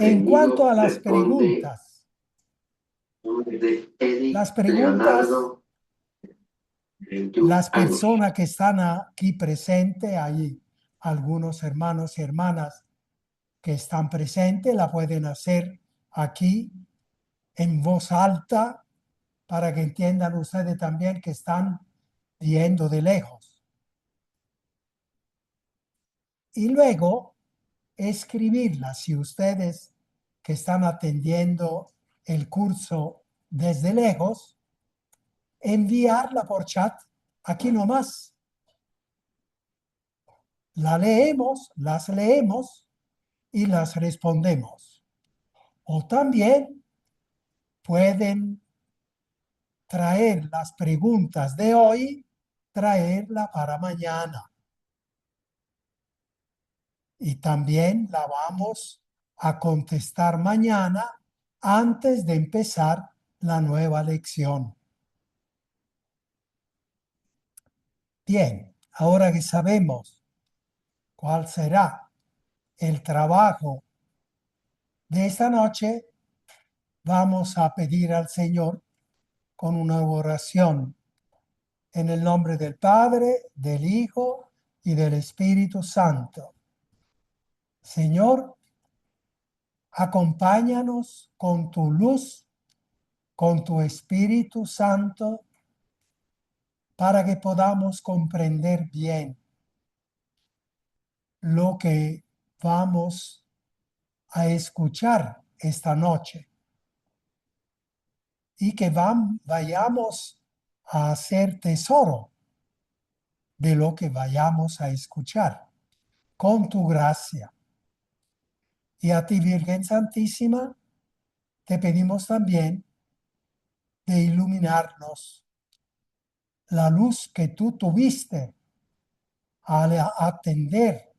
En cuanto a responde de las Eric preguntas, Leonardo, 21 las años. personas que están aquí presentes, hay algunos hermanos y hermanas que están presentes, la pueden hacer aquí en voz alta para que entiendan ustedes también que están viendo de lejos. Y luego escribirla si ustedes que están atendiendo el curso desde lejos, enviarla por chat aquí nomás. Las leemos y las respondemos. O también pueden traer las preguntas de hoy, traerla para mañana. Y también la vamos a contestar mañana antes de empezar la nueva lección. Bien, ahora que sabemos cuál será el trabajo de esta noche, vamos a pedir al Señor con una oración en el nombre del Padre, del Hijo y del Espíritu Santo. Señor, acompáñanos con tu luz, con tu Espíritu Santo, para que podamos comprender bien lo que vamos a escuchar esta noche y que vayamos a hacer tesoro de lo que vayamos a escuchar con tu gracia. Y a ti, Virgen Santísima, te pedimos también de iluminarnos la luz que tú tuviste al atender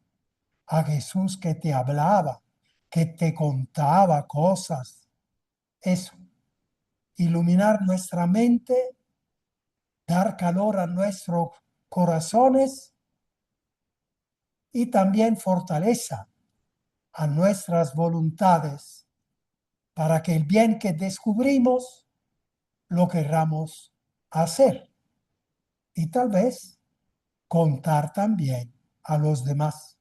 a Jesús que te hablaba, que te contaba cosas. Eso, iluminar nuestra mente, dar calor a nuestros corazones y también fortaleza a nuestras voluntades para que el bien que descubrimos lo querramos hacer y tal vez contar también a los demás.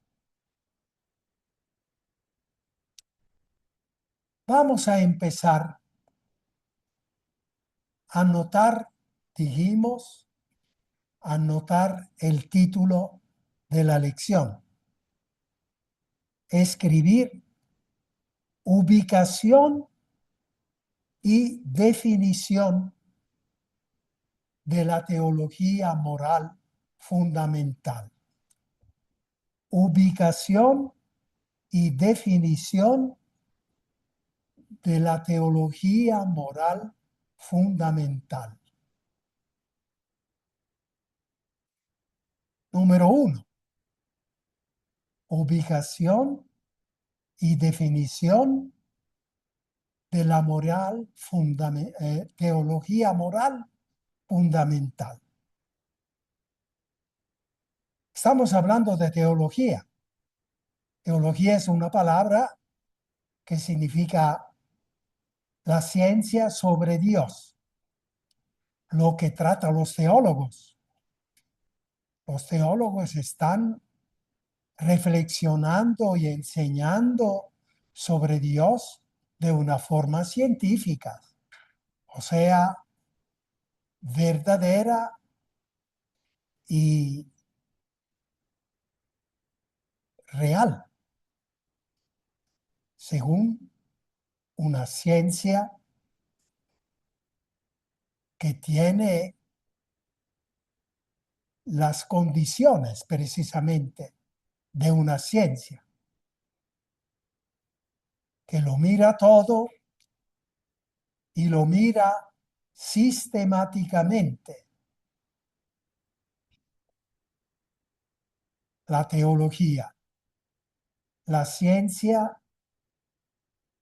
Vamos a empezar a notar, dijimos, a notar el título de la lección. Escribir ubicación y definición de la teología moral fundamental. Ubicación y definición de la teología moral fundamental. Número 1. Ubicación y definición de la teología moral fundamental. Estamos hablando de teología. Teología es una palabra que significa la ciencia sobre Dios, lo que tratan los teólogos. Los teólogos están reflexionando y enseñando sobre Dios de una forma científica, o sea, verdadera y real, según una ciencia que tiene las condiciones precisamente de una ciencia, que lo mira todo y lo mira sistemáticamente. La teología, la ciencia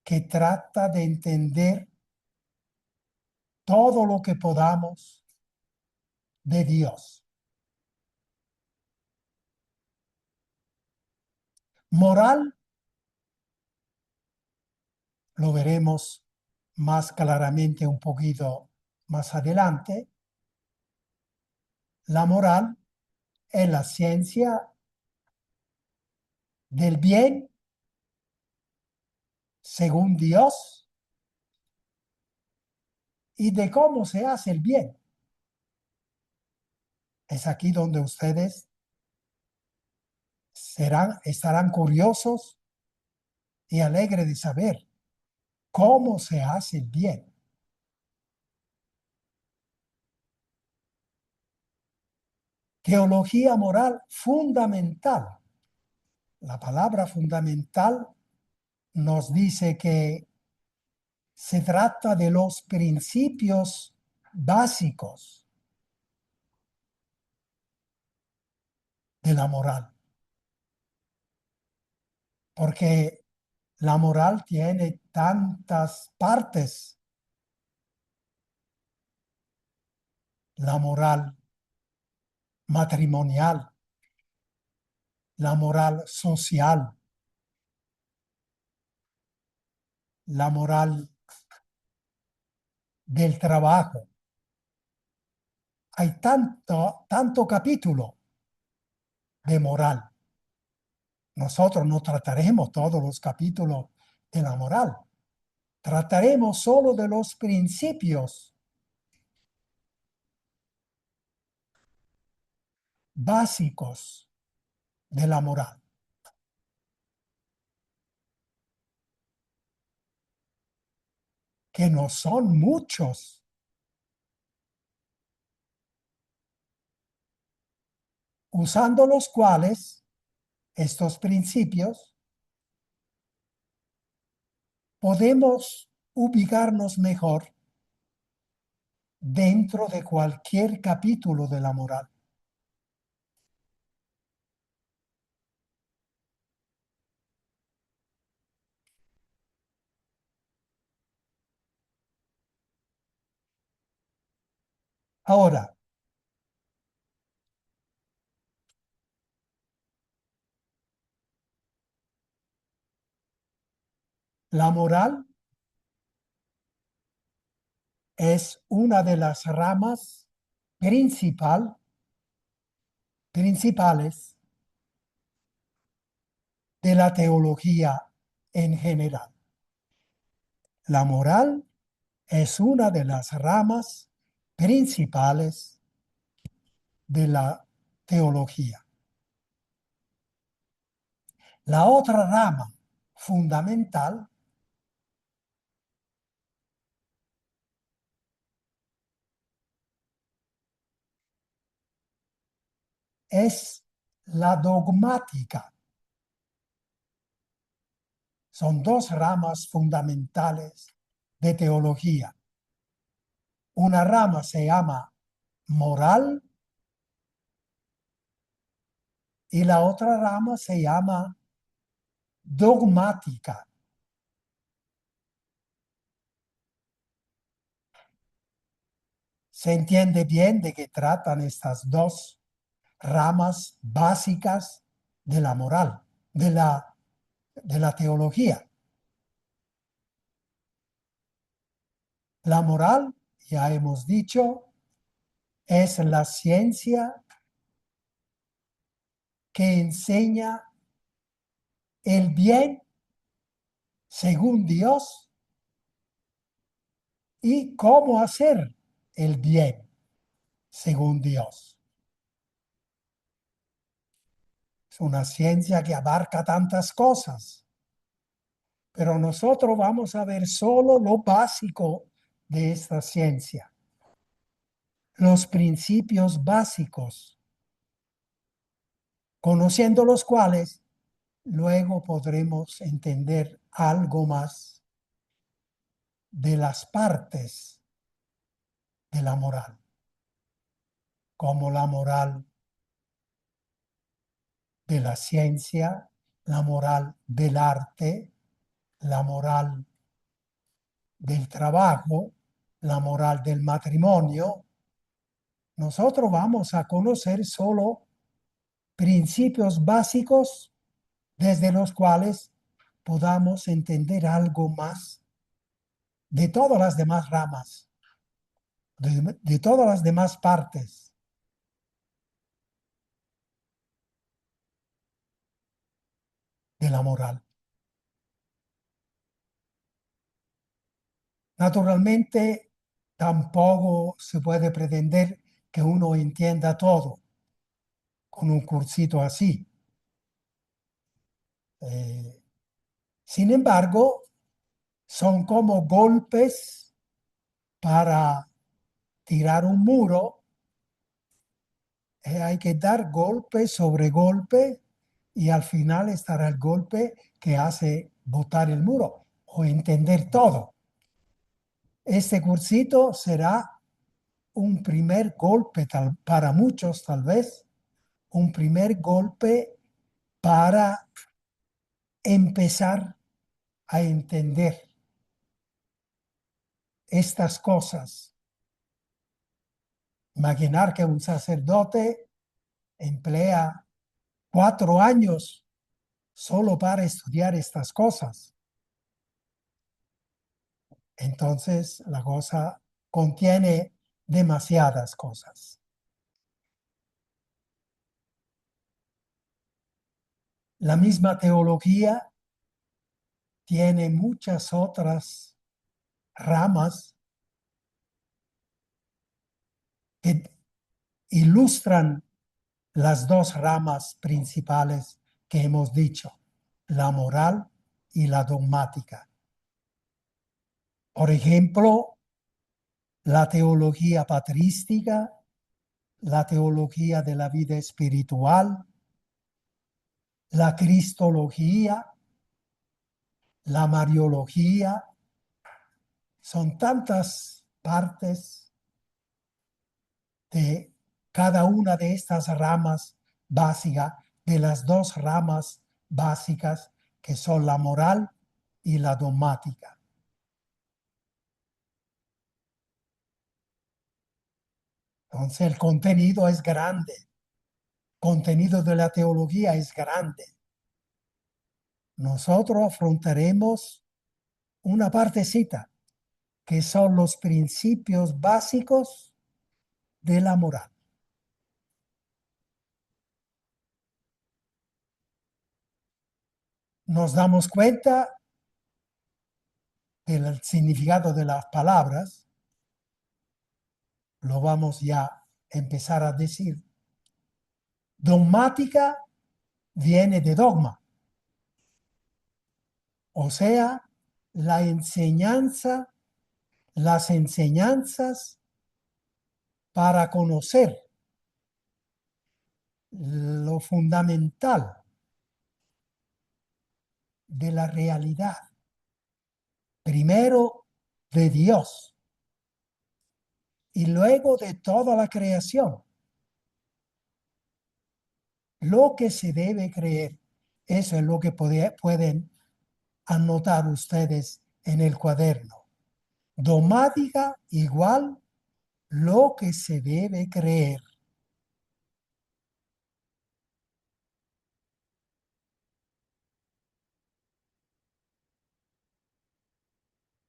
que trata de entender todo lo que podamos de Dios. Moral lo veremos más claramente un poquito más adelante. La moral es la ciencia del bien según Dios y de cómo se hace el bien. Es aquí donde ustedes estarán curiosos y alegres de saber cómo se hace el bien. Teología moral fundamental. La palabra fundamental nos dice que se trata de los principios básicos de la moral, porque la moral tiene tantas partes. La moral matrimonial, la moral social, la moral del trabajo. Hay tanto capítulo de moral. Nosotros no trataremos todos los capítulos de la moral. Trataremos solo de los principios básicos de la moral, que no son muchos. Usando los cuales estos principios podemos ubicarnos mejor dentro de cualquier capítulo de la moral. Ahora, la moral es una de las ramas principales de la teología en general. La moral es una de las ramas principales de la teología. La otra rama fundamental es la dogmática. Son dos ramas fundamentales de teología. Una rama se llama moral y la otra rama se llama dogmática. Se entiende bien de qué tratan estas dos ramas básicas de la moral, de la teología. La moral, ya hemos dicho, es la ciencia que enseña el bien según Dios y cómo hacer el bien según Dios. Es una ciencia que abarca tantas cosas, pero nosotros vamos a ver solo lo básico de esta ciencia, los principios básicos, conociendo los cuales luego podremos entender algo más de las partes de la moral, como la moral de la ciencia, la moral del arte, la moral del trabajo, la moral del matrimonio. Nosotros vamos a conocer solo principios básicos desde los cuales podamos entender algo más de todas las demás ramas, de todas las demás partes de la moral. Naturalmente, tampoco se puede pretender que uno entienda todo con un cursito así. Sin embargo, son como golpes para tirar un muro. Hay que dar golpe sobre golpe y al final estará el golpe que hace botar el muro o entender todo. Este cursito será un primer golpe para muchos, tal vez, un primer golpe para empezar a entender estas cosas. Imaginar que un sacerdote emplea 4 años solo para estudiar estas cosas. Entonces, la cosa contiene demasiadas cosas. La misma teología tiene muchas otras ramas que ilustran las dos ramas principales que hemos dicho, la moral y la dogmática. Por ejemplo, la teología patrística, la teología de la vida espiritual, la cristología, la mariología. Son tantas partes de cada una de estas ramas básicas, de las dos ramas básicas que son la moral y la dogmática. Entonces el contenido es grande, el contenido de la teología es grande. Nosotros afrontaremos una partecita que son los principios básicos de la moral. Nos damos cuenta del significado de las palabras, lo vamos ya a empezar a decir. Dogmática viene de dogma, o sea, la enseñanza, las enseñanzas para conocer lo fundamental de la realidad. Primero de Dios y luego de toda la creación. Lo que se debe creer, eso es lo que pueden anotar ustedes en el cuaderno. Dogmática igual lo que se debe creer.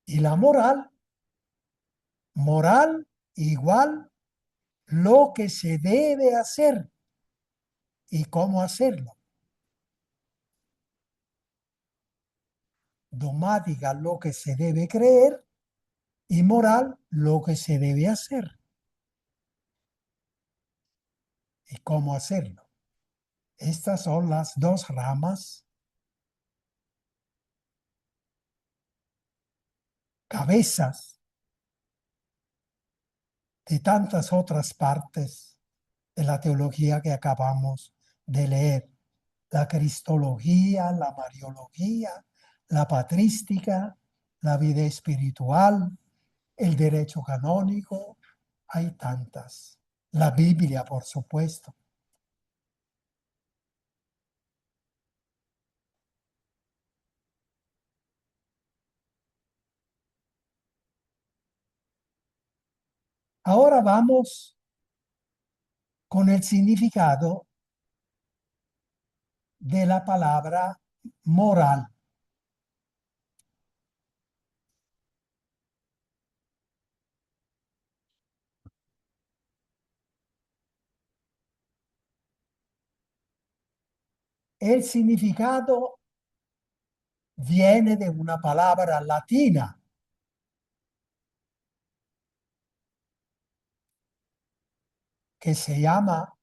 Y la moral, moral igual lo que se debe hacer y cómo hacerlo. Dogmática lo que se debe creer y moral lo que se debe hacer y cómo hacerlo. Estas son las dos ramas, cabezas de tantas otras partes de la teología que acabamos de leer. La cristología, la mariología, la patrística, la vida espiritual, el derecho canónico, hay tantas. La Biblia, por supuesto. Ahora vamos con el significado de la palabra moral. El significado viene de una palabra latina que se llama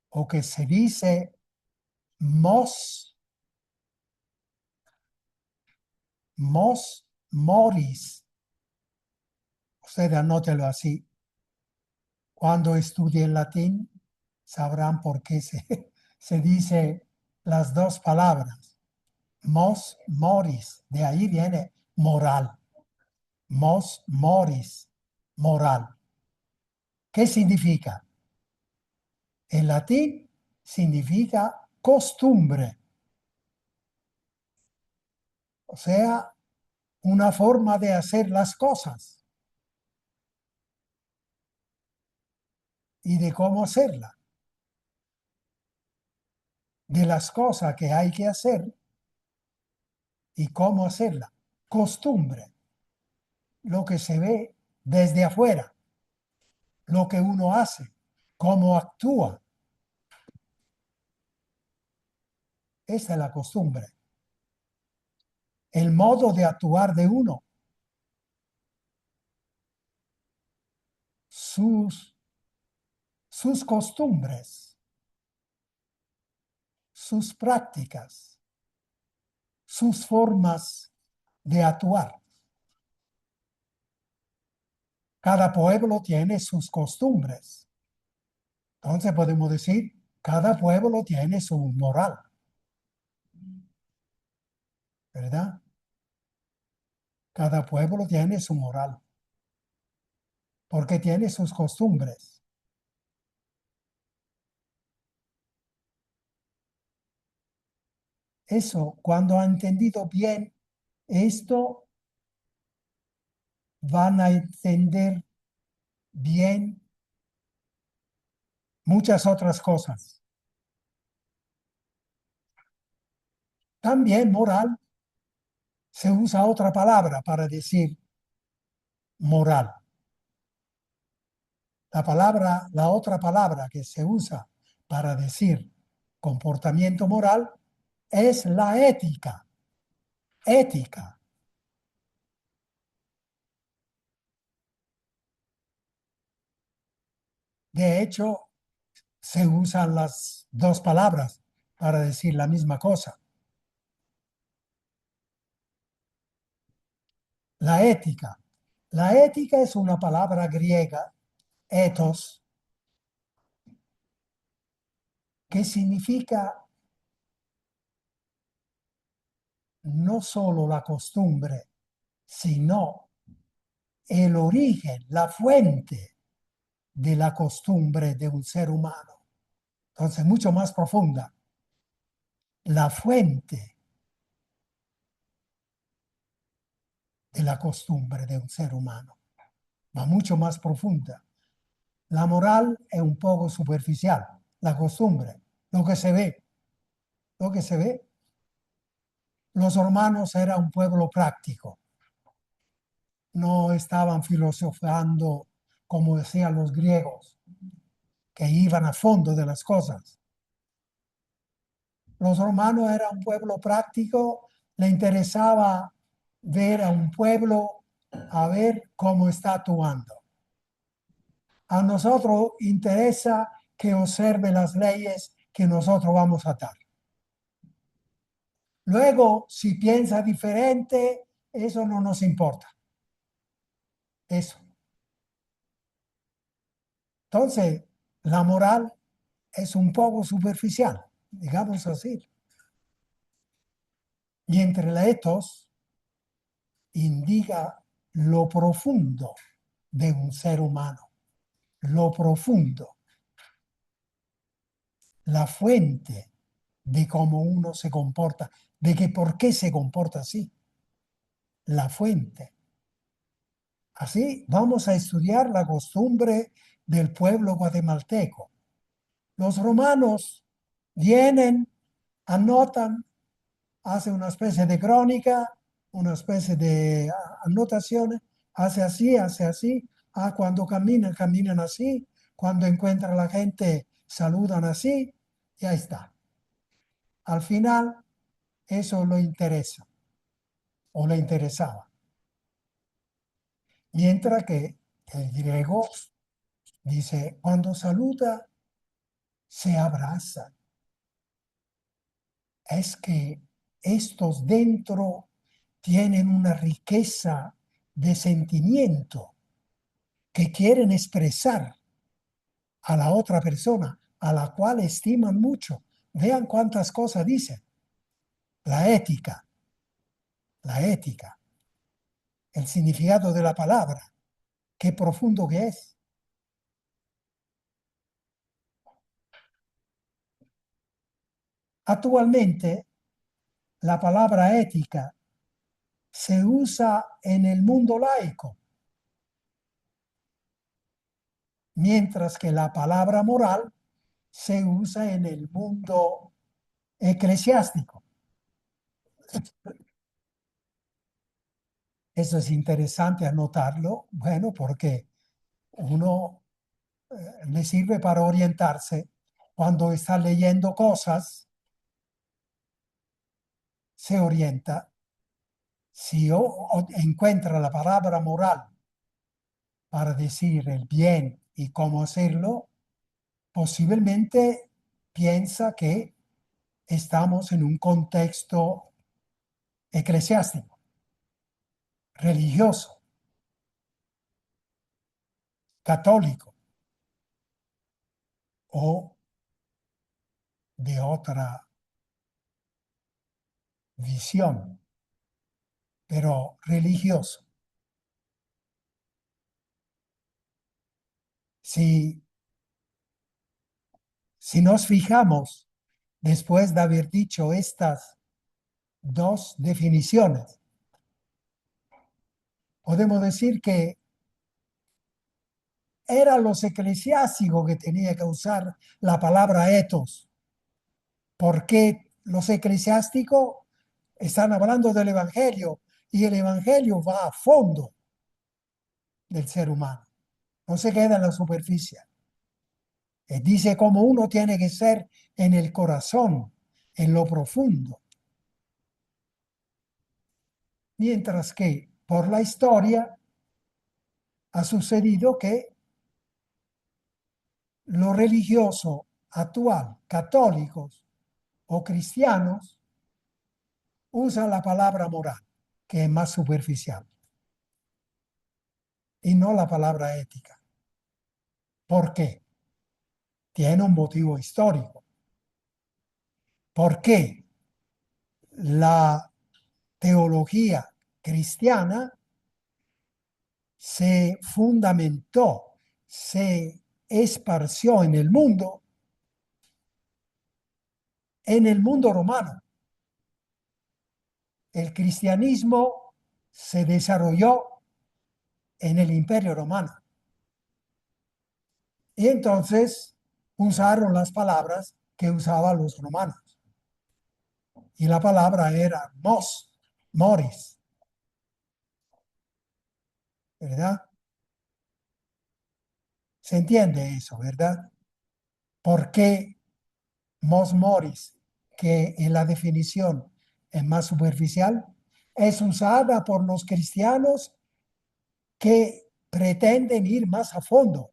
o que se dice mos moris. Usted anótelo así. Cuando estudien latín, sabrán por qué se dice las dos palabras. Mos moris, de ahí viene moral. Mos moris, moral. ¿Qué significa? En latín significa costumbre, o sea, una forma de hacer las cosas y de cómo hacerla, de las cosas que hay que hacer y cómo hacerla. Costumbre, lo que se ve desde afuera, lo que uno hace, cómo actúa. Esa es la costumbre. El modo de actuar de uno, sus costumbres, sus prácticas, sus formas de actuar. Cada pueblo tiene sus costumbres. Entonces podemos decir, cada pueblo tiene su moral, ¿verdad? Cada pueblo tiene su moral, porque tiene sus costumbres. Eso, cuando han entendido bien esto, van a entender bien muchas otras cosas. También moral, se usa otra palabra para decir moral. La otra palabra que se usa para decir comportamiento moral es la ética. Ética. De hecho, se usan las dos palabras para decir la misma cosa. La ética. La ética es una palabra griega, ethos, que significa no solo la costumbre, sino el origen, la fuente de la costumbre de un ser humano. Entonces, mucho más profunda. La fuente de la costumbre de un ser humano va mucho más profunda. La moral es un poco superficial, la costumbre, lo que se ve, lo que se ve. Los romanos eran un pueblo práctico, no estaban filosofando como decían los griegos, que iban a fondo de las cosas. Los romanos eran un pueblo práctico, le interesaba ver a un pueblo a ver cómo está actuando. A nosotros interesa que observe las leyes que nosotros vamos a dar. Luego, si piensa diferente, eso no nos importa. Eso. Entonces, la moral es un poco superficial, digamos así. Y entre la ethos indica lo profundo de un ser humano, lo profundo, la fuente de cómo uno se comporta, de que por qué se comporta así, la fuente. Así vamos a estudiar la costumbre del pueblo guatemalteco. Los romanos vienen, anotan, hacen una especie de crónica, una especie de anotaciones, hace así, cuando caminan, caminan así, cuando encuentran a la gente, saludan así, y ahí está. al final eso lo interesa o le interesaba. Mientras que el griego dice, cuando saluda, se abraza. Es que estos dentro tienen una riqueza de sentimiento que quieren expresar a la otra persona, a la cual estiman mucho. Vean cuántas cosas dicen. La ética, el significado de la palabra, qué profundo que es. Actualmente, la palabra ética se usa en el mundo laico, mientras que la palabra moral se usa en el mundo eclesiástico. Eso es interesante anotarlo, bueno, porque uno le sirve para orientarse cuando está leyendo cosas, se orienta. Si encuentra la palabra moral para decir el bien y cómo hacerlo, posiblemente piensa que estamos en un contexto eclesiástico, religioso, católico o de otra visión, pero religioso. Si, si nos fijamos, después de haber dicho estas dos definiciones, podemos decir que eran los eclesiásticos que tenían que usar la palabra ethos, porque los eclesiásticos están hablando del Evangelio y el Evangelio va a fondo del ser humano, no se queda en la superficie. Dice cómo uno tiene que ser en el corazón, en lo profundo. Mientras que por la historia ha sucedido que lo religioso actual, católicos o cristianos, usan la palabra moral, que es más superficial, y no la palabra ética. ¿Por qué? Tiene un motivo histórico. ¿Por qué la teología cristiana se fundamentó, se esparció en el mundo romano? El cristianismo se desarrolló en el Imperio Romano. Y entonces usaron las palabras que usaban los romanos. Y la palabra era moris, ¿verdad? Se entiende eso, ¿verdad? ¿Por qué moris, que en la definición es más superficial, es usada por los cristianos que pretenden ir más a fondo?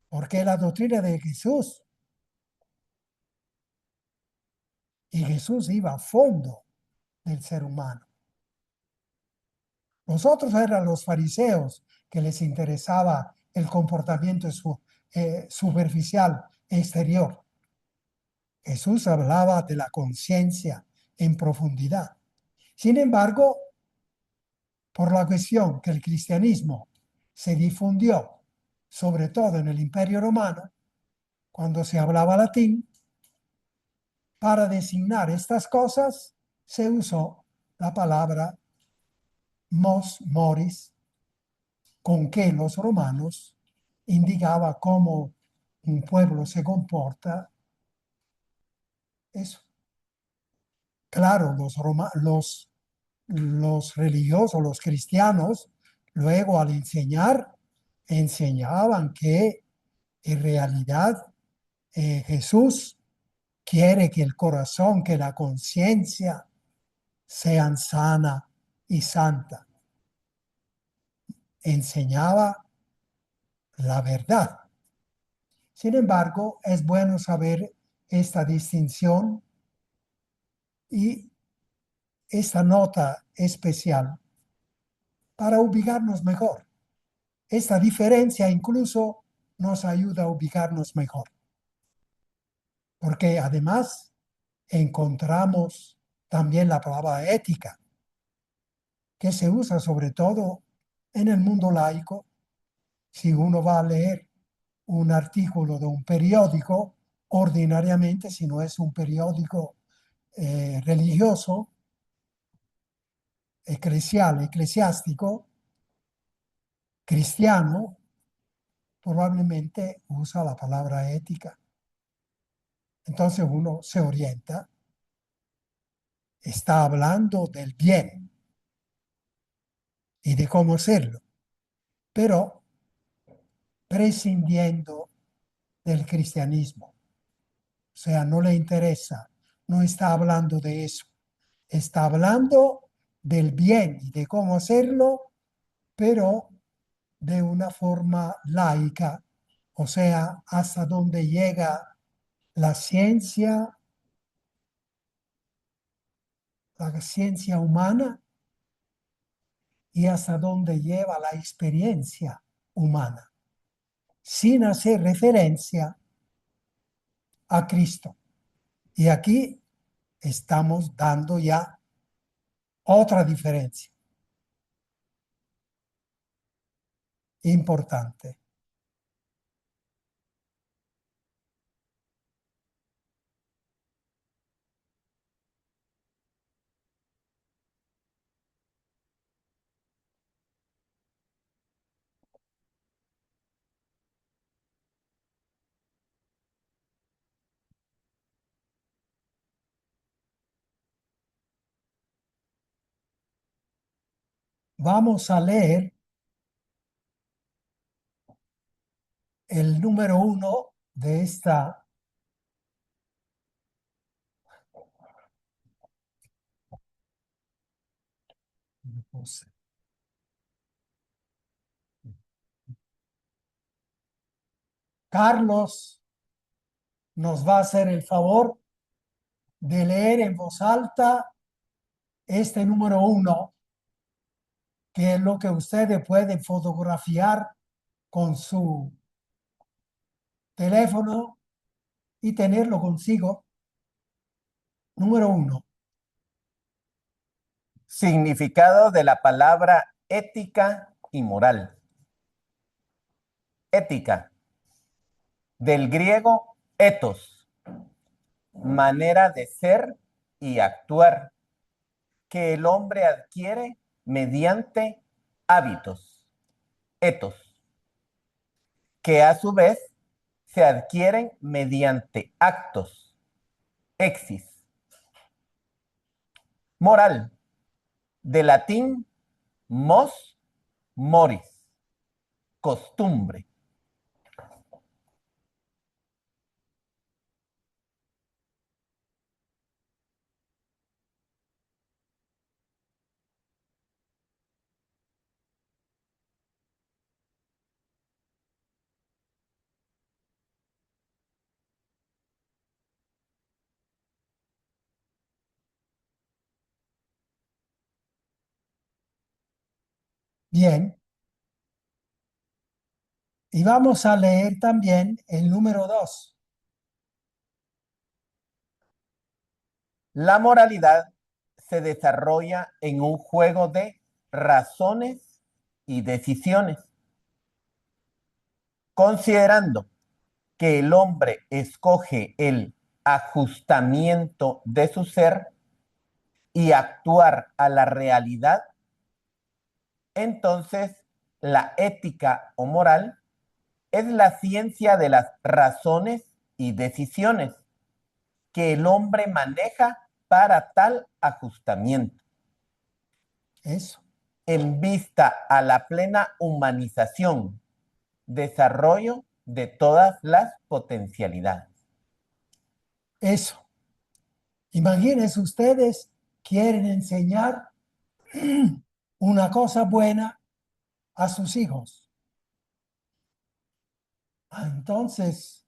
Porque la doctrina de Jesús, y Jesús iba a fondo del ser humano. Los otros eran los fariseos, que les interesaba el comportamiento superficial exterior. Jesús hablaba de la conciencia en profundidad. Sin embargo, por la cuestión que el cristianismo se difundió, sobre todo en el Imperio Romano, cuando se hablaba latín, para designar estas cosas se usó la palabra moris, con que los romanos indicaba cómo un pueblo se comporta. Eso. Claro, los religiosos, los cristianos, luego al enseñar, enseñaban que en realidad Jesús quiere que el corazón, que la conciencia sean sana y santa. Enseñaba la verdad. Sin embargo, es bueno saber esta distinción y esta nota especial para ubicarnos mejor. Esta diferencia incluso nos ayuda a ubicarnos mejor, porque además encontramos también la palabra ética, que se usa sobre todo en el mundo laico. Si uno va a leer un artículo de un periódico, ordinariamente, si no es un periódico religioso, eclesiástico, cristiano, probablemente usa la palabra ética. Entonces uno se orienta, está hablando del bien y de cómo hacerlo, pero prescindiendo del cristianismo. O sea, no le interesa, no está hablando de eso. Está hablando del bien y de cómo hacerlo, pero de una forma laica, o sea, hasta donde llega la ciencia humana y hasta donde lleva la experiencia humana, sin hacer referencia a Cristo. Y aquí estamos dando ya otra diferencia importante. Vamos a leer el número 1 de esta Carlos nos va a hacer el favor de leer en voz alta este número 1, que es lo que ustedes pueden fotografiar con su teléfono y tenerlo consigo. Número 1. Significado de la palabra ética y moral. Ética, del griego ethos, manera de ser y actuar, que el hombre adquiere mediante hábitos, ethos, que a su vez se adquieren mediante actos, exis. Moral, de latín mos, moris, costumbre. Bien. Y vamos a leer también el número 2. La moralidad se desarrolla en un juego de razones y decisiones, considerando que el hombre escoge el ajustamiento de su ser y actuar a la realidad. Entonces, la ética o moral es la ciencia de las razones y decisiones que el hombre maneja para tal ajustamiento. Eso. En vista a la plena humanización, desarrollo de todas las potencialidades. Eso. Imagínense ustedes, quieren enseñar una cosa buena a sus hijos. Entonces,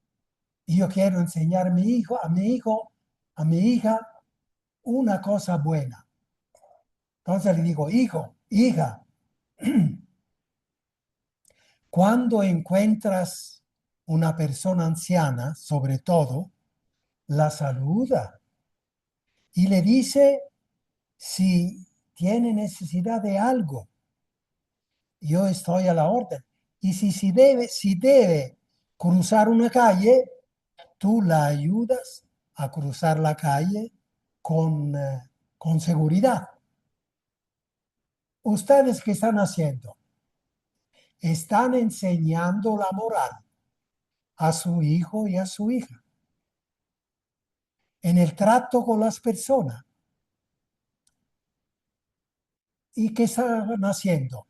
yo quiero enseñar a mi hijo, a mi hija, una cosa buena. Entonces le digo, hijo, hija, cuando encuentras una persona anciana, sobre todo, la saluda y le dice si tiene necesidad de algo. Yo estoy a la orden. Y si debe cruzar una calle, tú la ayudas a cruzar la calle con seguridad. ¿Ustedes qué están haciendo? Están enseñando la moral a su hijo y a su hija en el trato con las personas. ¿Y qué están haciendo?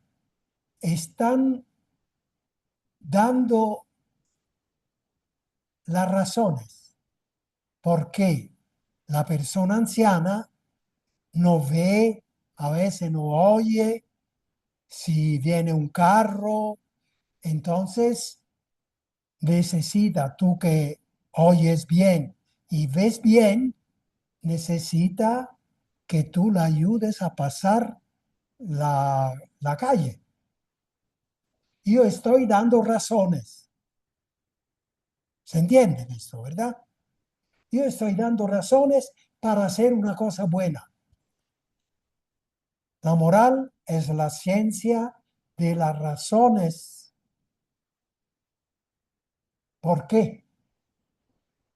Están dando las razones por qué la persona anciana no ve, a veces no oye, si viene un carro, entonces necesita, tú que oyes bien y ves bien, necesita que tú la ayudes a pasar la calle. Yo estoy dando razones. ¿Se entiende esto, verdad? Yo estoy dando razones para hacer una cosa buena. La moral es la ciencia de las razones. ¿Por qué?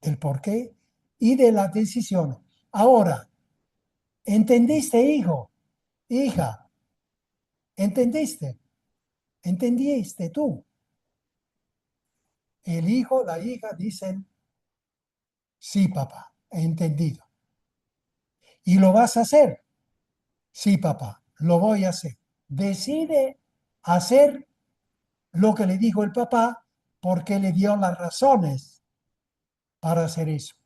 Del por qué y de las decisiones. Ahora, ¿entendiste, hijo? Hija, ¿entendiste? ¿Entendiste tú? El hijo, la hija dicen, sí, papá, he entendido. ¿Y lo vas a hacer? Sí, papá, lo voy a hacer. Decide hacer lo que le dijo el papá porque le dio las razones para hacer eso.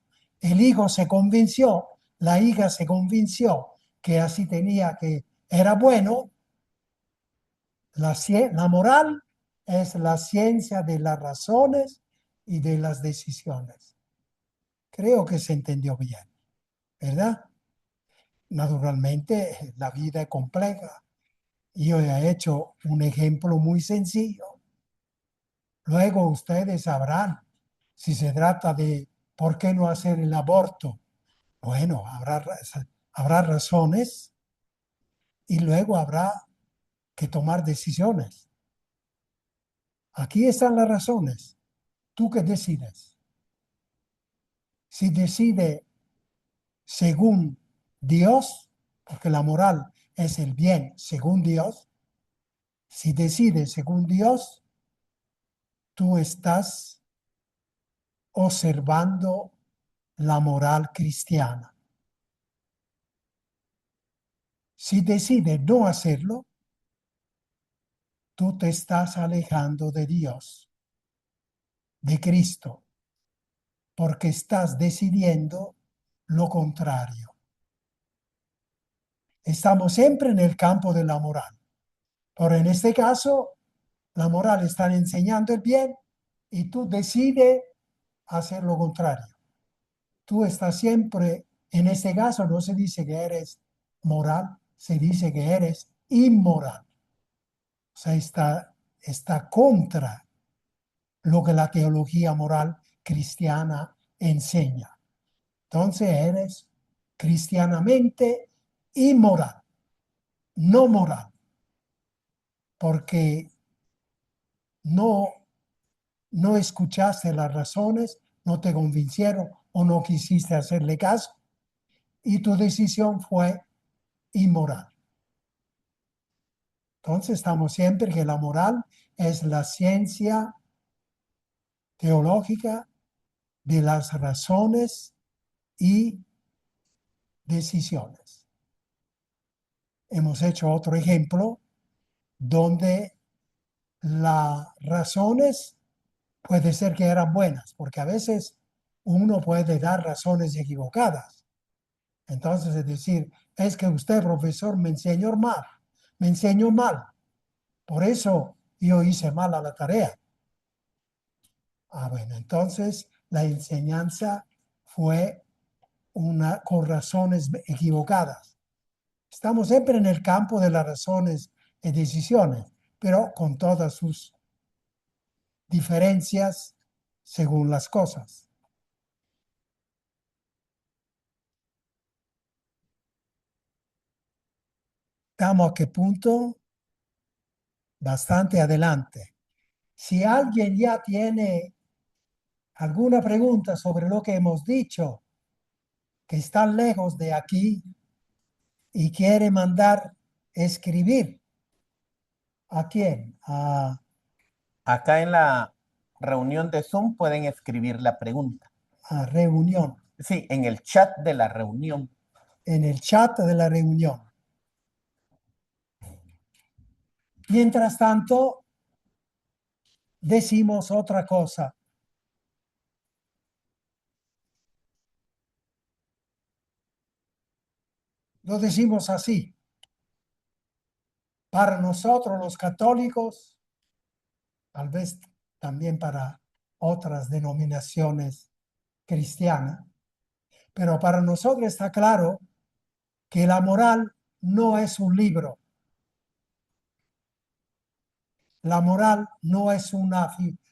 El hijo se convenció, la hija se convenció que así tenía que, era bueno. La moral es la ciencia de las razones y de las decisiones. Creo que se entendió bien, ¿verdad? Naturalmente, la vida es compleja. Yo he hecho un ejemplo muy sencillo. Luego ustedes sabrán si se trata de por qué no hacer el aborto. Bueno, habrá razones y luego habrá que tomar decisiones. Aquí están las razones. ¿Tú qué decides? Si decide según Dios, porque la moral es el bien según Dios, si decide según Dios, tú estás observando la moral cristiana. Si decide no hacerlo, tú te estás alejando de Dios, de Cristo, porque estás decidiendo lo contrario. Estamos siempre en el campo de la moral, pero en este caso, la moral está enseñando el bien y tú decides hacer lo contrario. Tú estás siempre, en este caso no se dice que eres moral, se dice que eres inmoral. O sea, está contra lo que la teología moral cristiana enseña. Entonces eres cristianamente inmoral, no moral, porque no escuchaste las razones, no te convencieron o no quisiste hacerle caso y tu decisión fue inmoral. Entonces estamos siempre que la moral es la ciencia teológica de las razones y decisiones. Hemos hecho otro ejemplo donde las razones puede ser que eran buenas, porque a veces uno puede dar razones equivocadas. Entonces, es decir, es que usted, profesor, me enseñó mal, me enseñó mal. Por eso yo hice mal a la tarea. Bueno, entonces la enseñanza fue con razones equivocadas. Estamos siempre en el campo de las razones y decisiones, pero con todas sus diferencias según las cosas. ¿Estamos a qué punto? Bastante adelante. Si alguien ya tiene alguna pregunta sobre lo que hemos dicho, que están lejos de aquí y quiere mandar escribir, ¿a quién? Acá en la reunión de Zoom pueden escribir la pregunta. A reunión, Sí, en el chat de la reunión. en el chat de la reunión. Mientras tanto, decimos otra cosa. Lo decimos así. Para nosotros los católicos, tal vez también para otras denominaciones cristianas, pero para nosotros está claro que la moral no es un libro. La moral no es una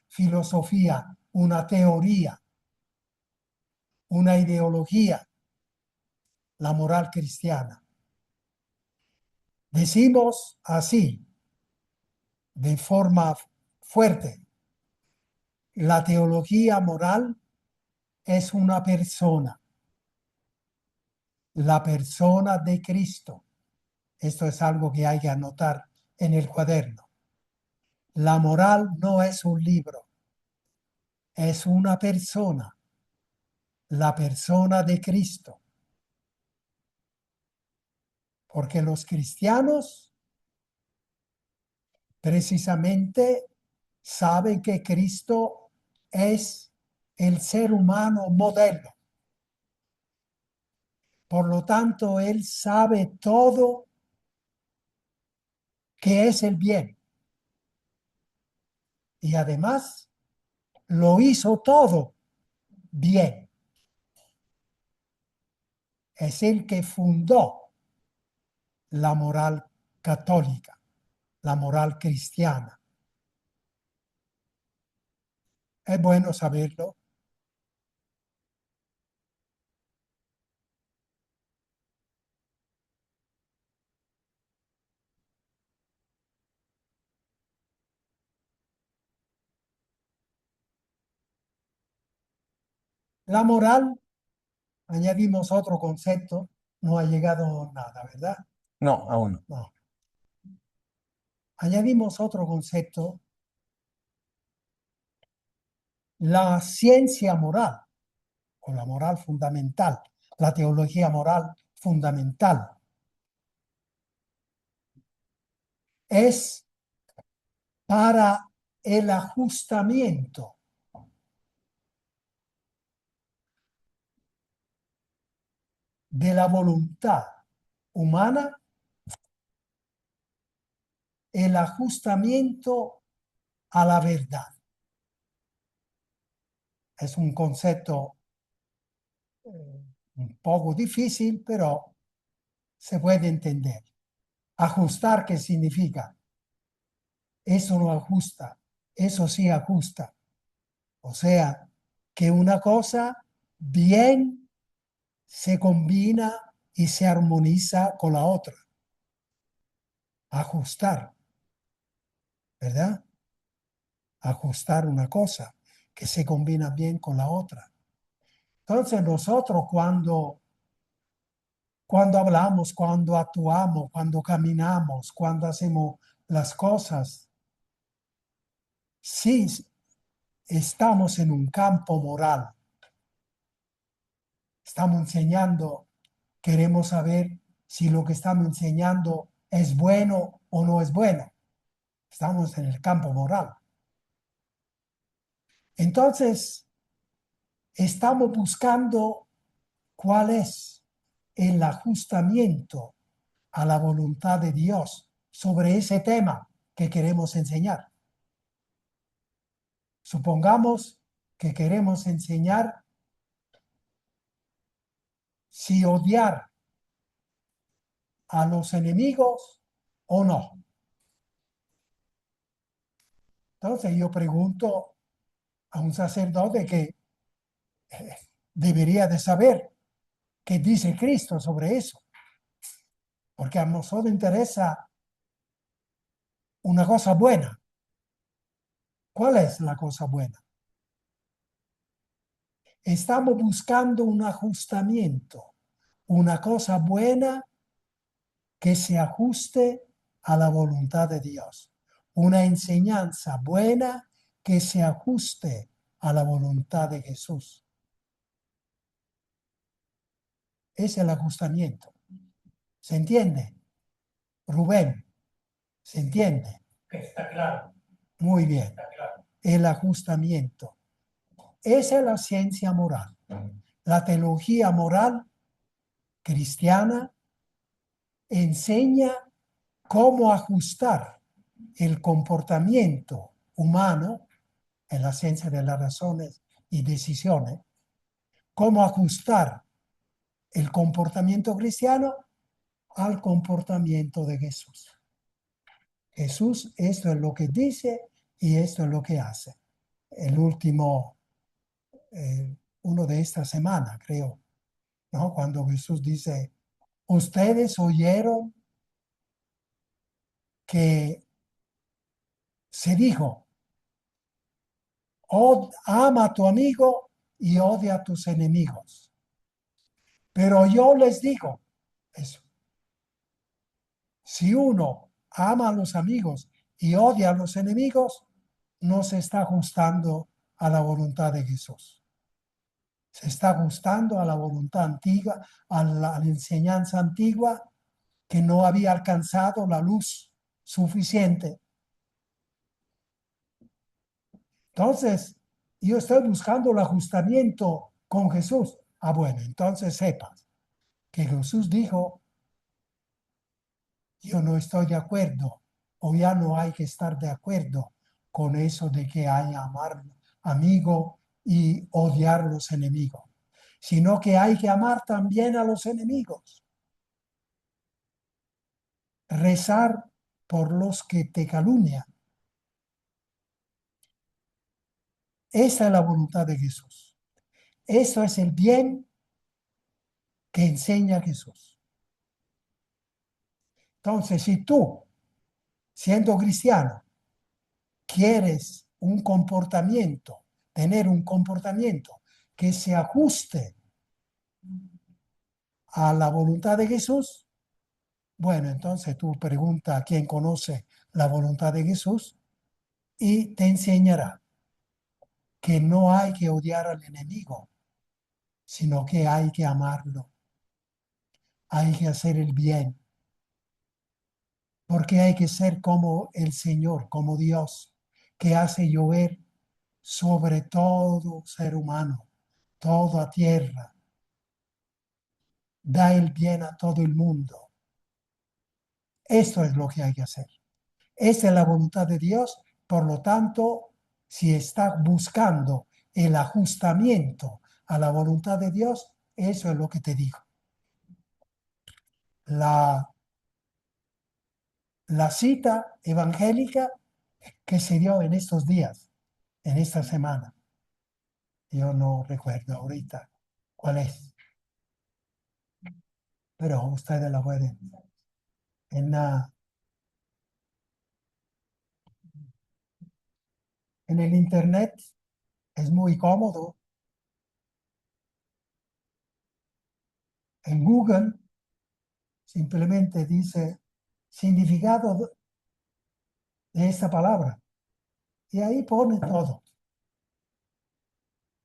filosofía, una teoría, una ideología, la moral cristiana. Decimos así, de forma fuerte, la teología moral es una persona, la persona de Cristo. Esto es algo que hay que anotar en el cuaderno. La moral no es un libro, es una persona, la persona de Cristo. Porque los cristianos precisamente saben que Cristo es el ser humano modelo. Por lo tanto, Él sabe todo que es el bien. Y además, lo hizo todo bien. Es el que fundó la moral católica, la moral cristiana. Es bueno saberlo. La moral, añadimos otro concepto, no ha llegado nada, ¿verdad? No, aún no. No. Añadimos otro concepto, la ciencia moral, o la moral fundamental, la teología moral fundamental. Es para el ajustamiento de la voluntad humana, el ajustamiento a la verdad. Es un concepto un poco difícil, pero se puede entender. Ajustar, ¿qué significa? Eso no ajusta, eso sí ajusta. O sea, que una cosa bien se combina y se armoniza con la otra. Ajustar, ¿verdad? Ajustar una cosa que se combina bien con la otra. Entonces nosotros cuando hablamos, cuando actuamos, cuando caminamos, cuando hacemos las cosas, sí estamos en un campo moral. Estamos enseñando, queremos saber si lo que estamos enseñando es bueno o no es bueno. Estamos en el campo moral. Entonces, estamos buscando cuál es el ajustamiento a la voluntad de Dios sobre ese tema que queremos enseñar. Supongamos que queremos enseñar si odiar a los enemigos o no. Entonces yo pregunto a un sacerdote que debería de saber qué dice Cristo sobre eso, porque a nosotros interesa una cosa buena. ¿Cuál es la cosa buena? Estamos buscando un ajustamiento, una cosa buena que se ajuste a la voluntad de Dios, una enseñanza buena que se ajuste a la voluntad de Jesús. Es el ajustamiento. ¿Se entiende? Rubén, ¿se entiende? Está claro. Muy bien. Está claro. El ajustamiento. Esa es la ciencia moral. La teología moral cristiana enseña cómo ajustar el comportamiento humano en la ciencia de las razones y decisiones, cómo ajustar el comportamiento cristiano al comportamiento de Jesús. Jesús, esto es lo que dice y esto es lo que hace. El último, uno de esta semana, creo, ¿no? Cuando Jesús dice, ustedes oyeron que se dijo, ama a tu amigo y odia a tus enemigos. Pero yo les digo eso. Si uno ama a los amigos y odia a los enemigos, no se está ajustando a la voluntad de Jesús. Se está ajustando a la voluntad antigua, a la enseñanza antigua que no había alcanzado la luz suficiente. Entonces, yo estoy buscando el ajustamiento con Jesús. Ah, bueno, entonces sepas que Jesús dijo, yo no estoy de acuerdo, o ya no hay que estar de acuerdo con eso de que hay amar amigo y odiar a los enemigos, sino que hay que amar también a los enemigos. Rezar por los que te calumnian. Esa es la voluntad de Jesús. Eso es el bien que enseña Jesús. Entonces, si tú, siendo cristiano, quieres un comportamiento, tener un comportamiento que se ajuste a la voluntad de Jesús, bueno, entonces tú pregunta a quien conoce la voluntad de Jesús y te enseñará que no hay que odiar al enemigo, sino que hay que amarlo. Hay que hacer el bien. Porque hay que ser como el Señor, como Dios, que hace llover sobre todo ser humano, toda tierra. Da el bien a todo el mundo. Esto es lo que hay que hacer. Esa es la voluntad de Dios. Por lo tanto, si estás buscando el ajustamiento a la voluntad de Dios, eso es lo que te digo. La cita evangélica que se dio en estos días, en esta semana, yo no recuerdo ahorita cuál es, pero ustedes la pueden. En el internet es muy cómodo. En Google simplemente dice significado de esta palabra y ahí pone todo.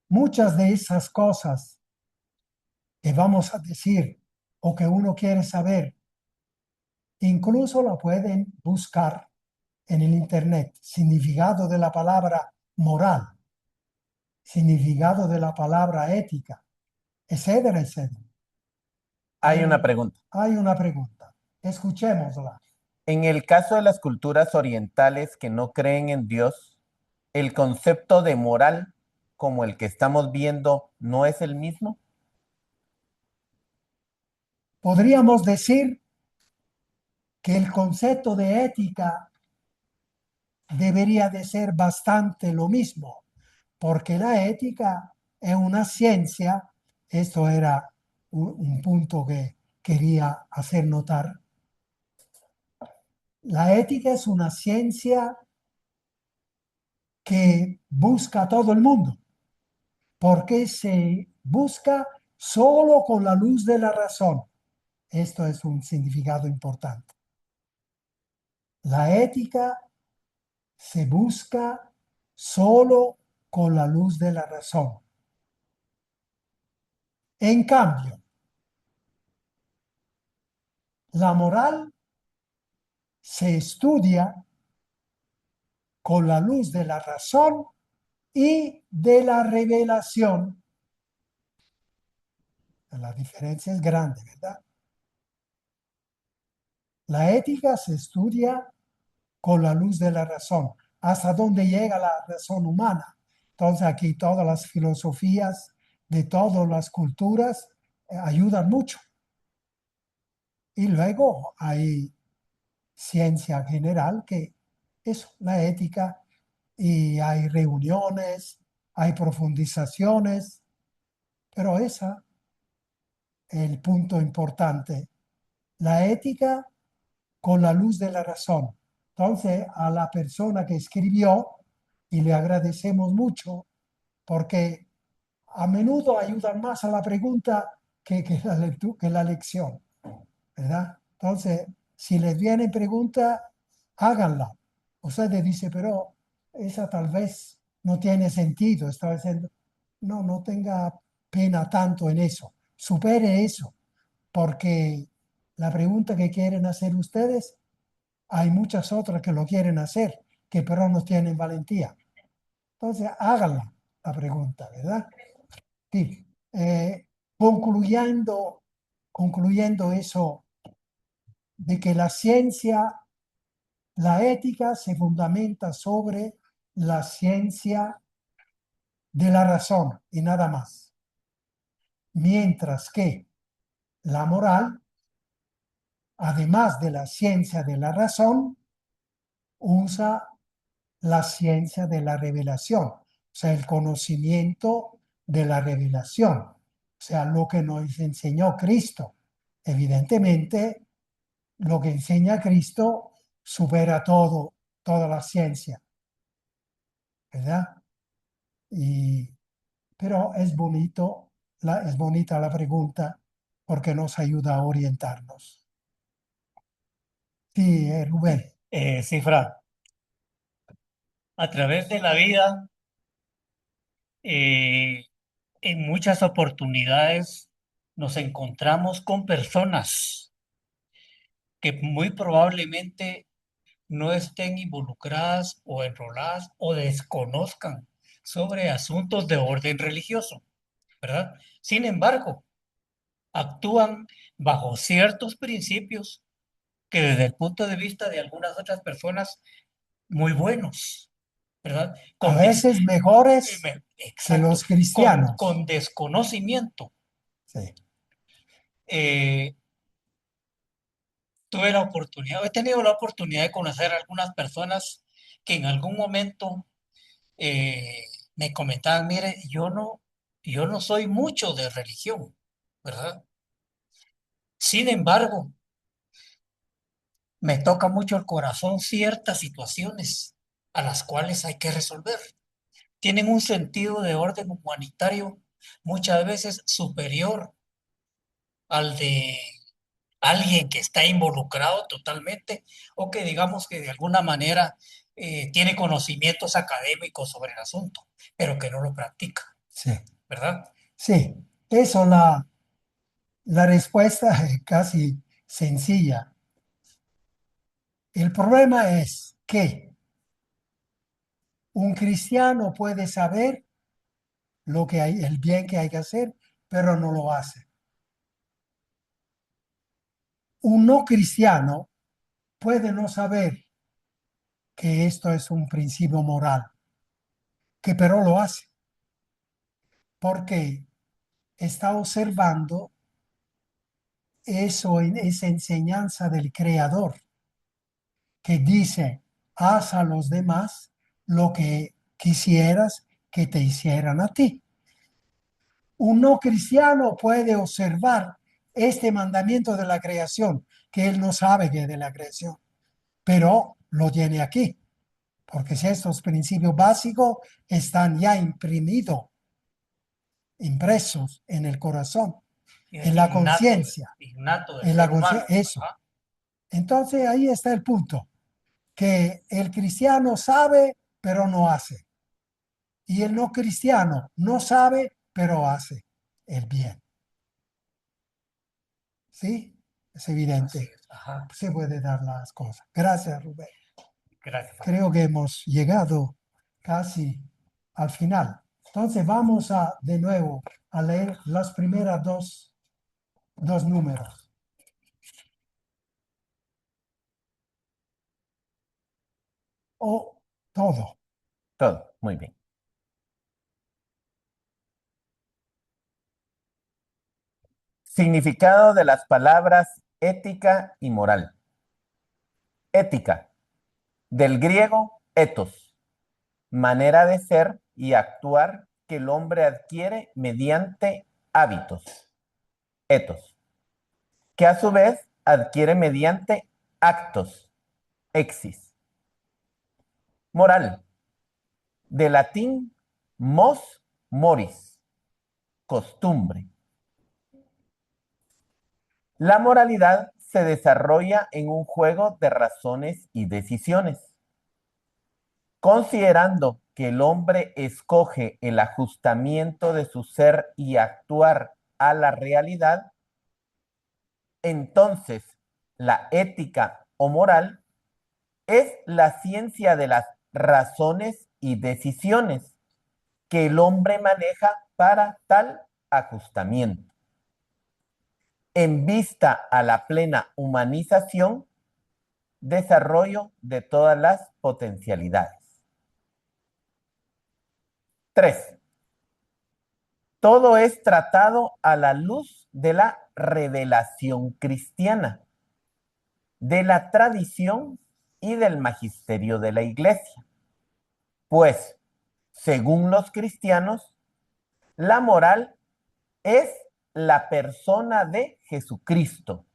Muchas de esas cosas que vamos a decir o que uno quiere saber, incluso la pueden buscar en el internet, significado de la palabra moral. significado de la palabra ética, etcétera, etcétera. Hay una pregunta. Hay una pregunta. Escuchémosla. En el caso de las culturas orientales que no creen en Dios, ¿el concepto de moral como el que estamos viendo no es el mismo? Podríamos decir que el concepto de ética debería de ser bastante lo mismo, porque la ética es una ciencia. Esto era un punto que quería hacer notar. La ética es una ciencia que busca a todo el mundo, porque se busca solo con la luz de la razón. Esto es un significado importante. La ética se busca solo con la luz de la razón. En cambio, la moral se estudia con la luz de la razón y de la revelación. La diferencia es grande, ¿verdad? La ética se estudia con la luz de la razón, hasta dónde llega la razón humana. Entonces aquí todas las filosofías de todas las culturas ayudan mucho. Y luego hay ciencia general que es la ética, y hay reuniones, hay profundizaciones, pero esa es el punto importante. La ética con la luz de la razón. Entonces, a la persona que escribió, y le agradecemos mucho, porque a menudo ayudan más a la pregunta que la lección, ¿verdad? Entonces, si les viene pregunta, háganla. Ustedes dicen, pero esa tal vez no tiene sentido. Está diciendo, no tenga pena tanto en eso. Supere eso, porque la pregunta que quieren hacer ustedes, hay muchas otras que lo quieren hacer, que pero no tienen valentía. Entonces, háganla la pregunta, ¿verdad? Sí. Concluyendo, concluyendo eso de que la ciencia, la ética se fundamenta sobre la ciencia de la razón y nada más. Mientras que la moral, además de la ciencia de la razón, usa la ciencia de la revelación, o sea, el conocimiento de la revelación, o sea, lo que nos enseñó Cristo. Evidentemente, lo que enseña Cristo supera todo, toda la ciencia, ¿verdad? Y, pero es bonito, es bonita la pregunta porque nos ayuda a orientarnos. Sí, Rubén. Cifra, a través de la vida, eh, en muchas oportunidades nos encontramos con personas que muy probablemente no estén involucradas o enroladas o desconozcan sobre asuntos de orden religioso, ¿verdad? Sin embargo, actúan bajo ciertos principios que desde el punto de vista de algunas otras personas muy buenos, ¿verdad? A veces mejores que exacto, los cristianos. con desconocimiento. Sí. Tuve la oportunidad, he tenido la oportunidad de conocer a algunas personas que en algún momento me comentaban, mire, yo no soy mucho de religión, ¿verdad? Sin embargo, me toca mucho el corazón ciertas situaciones a las cuales hay que resolver. Tienen un sentido de orden humanitario muchas veces superior al de alguien que está involucrado totalmente o que digamos que de alguna manera tiene conocimientos académicos sobre el asunto, pero que no lo practica, Sí. ¿verdad? Sí, eso la respuesta es casi sencilla. El problema es que un cristiano puede saber el bien que hay que hacer, pero no lo hace. Un no cristiano puede no saber que esto es un principio moral, que pero lo hace, porque está observando eso en esa enseñanza del Creador, que dice, haz a los demás lo que quisieras que te hicieran a ti. Un no cristiano puede observar este mandamiento de la creación, que él no sabe que es de la creación, pero lo tiene aquí, porque si estos principios básicos están ya impresos en el corazón, en la conciencia. Innato del En la ser humano. eso. Ajá. Entonces ahí está el punto, que el cristiano sabe, pero no hace. Y el no cristiano no sabe, pero hace el bien. ¿Sí? Es evidente. Así es. Ajá. Se puede dar las cosas. Gracias, Rubén. Gracias. Creo que hemos llegado casi al final. Entonces vamos de nuevo a leer las primeras dos números. O todo. Todo, muy bien. Significado de las palabras ética y moral. Ética, del griego ethos, manera de ser y actuar que el hombre adquiere mediante hábitos. Ethos, que a su vez adquiere mediante actos. Exis. Moral, de latín mos moris, costumbre. La moralidad se desarrolla en un juego de razones y decisiones. Considerando que el hombre escoge el ajustamiento de su ser y actuar a la realidad, entonces la ética o moral es la ciencia de las razones y decisiones que el hombre maneja para tal ajustamiento. En vista a la plena humanización, desarrollo de todas las potencialidades. 3. Todo es tratado a la luz de la revelación cristiana, de la tradición y del magisterio de la Iglesia. Pues, según los cristianos, la moral es la persona de Jesucristo,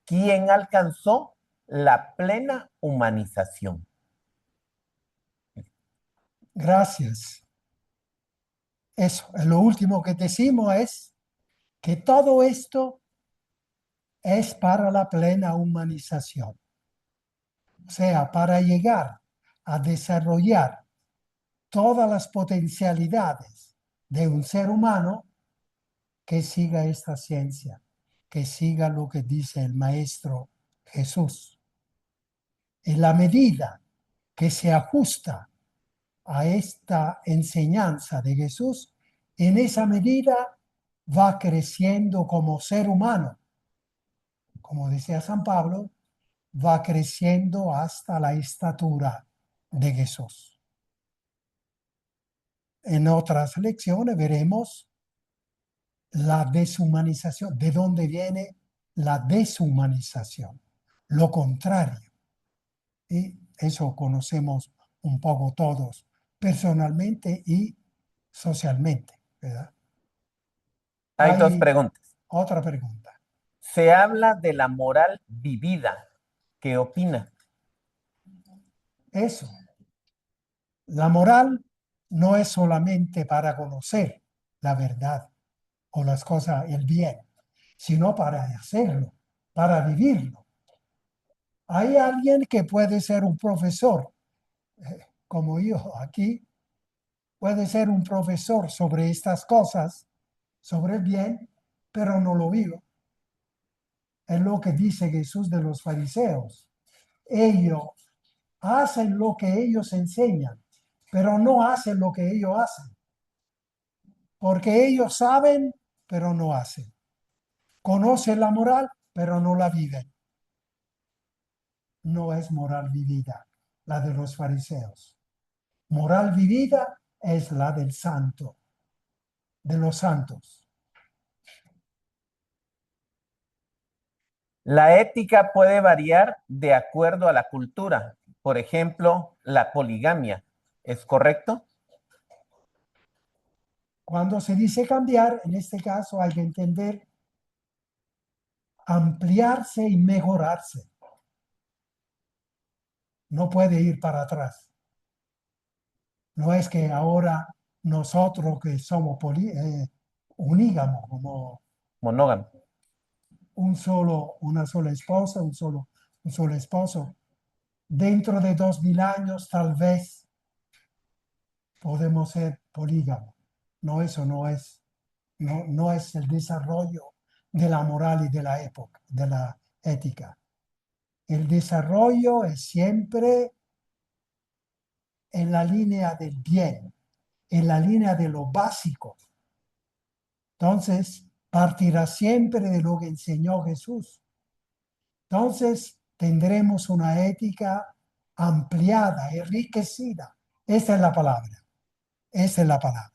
quien alcanzó la plena humanización. Gracias. Eso, lo último que decimos es que todo esto es para la plena humanización. O sea, para llegar a desarrollar todas las potencialidades de un ser humano, que siga esta ciencia, que siga lo que dice el Maestro Jesús. En la medida que se ajusta a esta enseñanza de Jesús, en esa medida va creciendo como ser humano. Como decía San Pablo, va creciendo hasta la estatura de Jesús. En otras lecciones veremos la deshumanización, de dónde viene la deshumanización, lo contrario. Y eso conocemos un poco todos, personalmente y socialmente, ¿verdad? Hay dos preguntas. Otra pregunta. Se habla de la moral vivida. ¿Qué opina? Eso. La moral no es solamente para conocer la verdad o las cosas, el bien, sino para hacerlo, para vivirlo. Hay alguien que puede ser un profesor, como yo aquí, puede ser un profesor sobre estas cosas, sobre el bien, pero no lo vive. Es lo que dice Jesús de los fariseos. Ellos hacen lo que ellos enseñan, pero no hacen lo que ellos hacen. porque ellos saben, pero no hacen. Conocen la moral, pero no la viven. No es moral vivida la de los fariseos. Moral vivida es la del santo, de los santos. La ética puede variar de acuerdo a la cultura. Por ejemplo, la poligamia. ¿Es correcto? Cuando se dice cambiar, en este caso hay que entender ampliarse y mejorarse. No puede ir para atrás. No es que ahora nosotros que somos unígamos, como Monógamo. una sola esposa, un solo esposo. Dentro de 2000 años tal vez podemos ser polígamos. No, eso no es el desarrollo de la moral y de la época, de la ética. El desarrollo es siempre en la línea del bien, en la línea de lo básico. Entonces, partirá siempre de lo que enseñó Jesús. Entonces, tendremos una ética ampliada, enriquecida. Esa es la palabra. Esa es la palabra.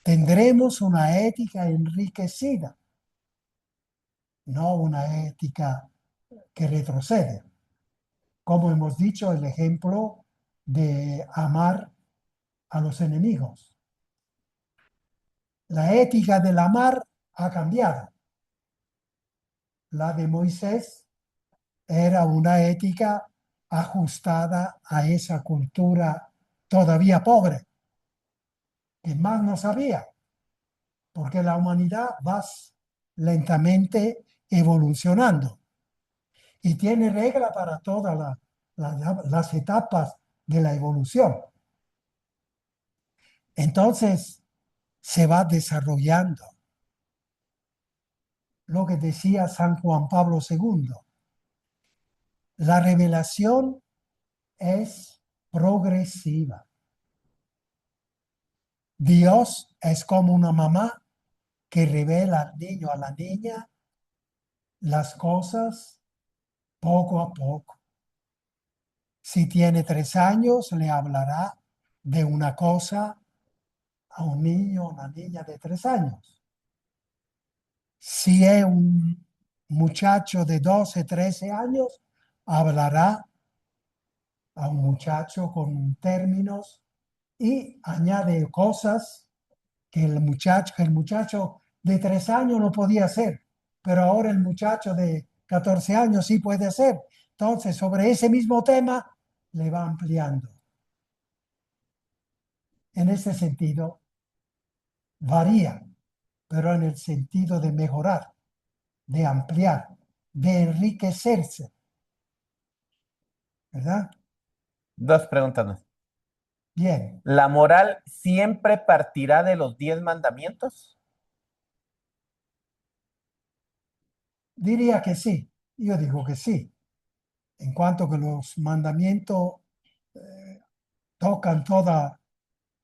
Tendremos una ética enriquecida, no una ética que retrocede. Como hemos dicho, el ejemplo de amar a los enemigos. La ética del amar ha cambiado. La de Moisés era una ética ajustada a esa cultura todavía pobre, que más no sabía, porque la humanidad va lentamente evolucionando y tiene regla para todas las etapas de la evolución. Entonces se va desarrollando lo que decía San Juan Pablo II. La revelación es progresiva. Dios es como una mamá que revela al niño, a la niña, las cosas poco a poco. Si tiene 3 años, le hablará de una cosa a un niño o una niña de 3 años. Si es un muchacho de 12, 13 años, hablará a un muchacho con términos y añade cosas que el muchacho de 3 años no podía hacer, pero ahora el muchacho de 14 años sí puede hacer. Entonces, sobre ese mismo tema, le va ampliando. En ese sentido, varía, pero en el sentido de mejorar, de ampliar, de enriquecerse, ¿verdad? 2 preguntas más. Bien, ¿La moral siempre partirá de los 10 mandamientos? diría que sí. Yo digo que sí. En cuanto que los mandamientos tocan todas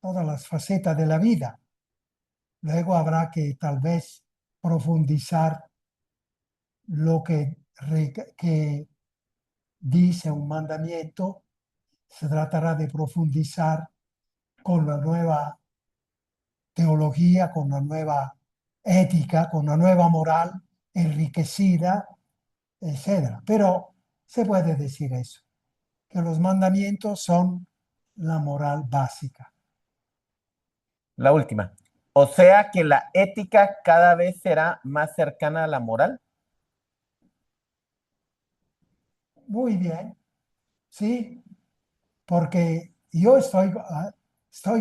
las facetas de la vida. Luego habrá que tal vez profundizar lo que dice un mandamiento. Se tratará de profundizar con la nueva teología, con la nueva ética, con la nueva moral enriquecida, etc. Pero se puede decir eso, que los mandamientos son la moral básica. La última. O sea que la ética cada vez será más cercana a la moral. Muy bien, sí, porque yo estoy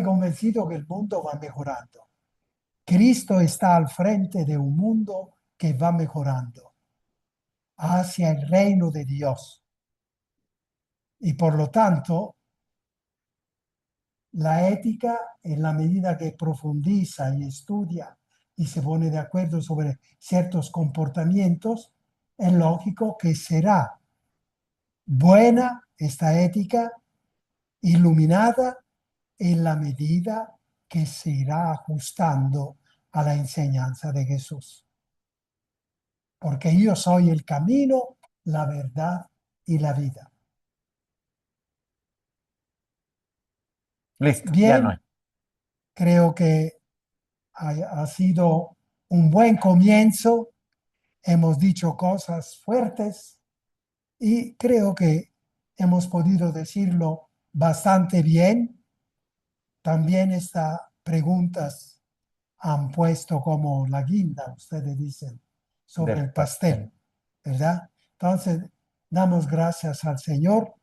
convencido que el mundo va mejorando. Cristo está al frente de un mundo que va mejorando hacia el reino de Dios. Y por lo tanto, la ética, en la medida que profundiza y estudia y se pone de acuerdo sobre ciertos comportamientos, es lógico que será buena esta ética, iluminada en la medida que se irá ajustando a la enseñanza de Jesús. Porque yo soy el camino, la verdad y la vida. Listo, Bien, ya no hay. creo que ha sido un buen comienzo. Hemos dicho cosas fuertes y creo que hemos podido decirlo bastante bien. También estas preguntas han puesto como la guinda, ustedes dicen, sobre Del el pastel, ¿verdad? Entonces, damos gracias al Señor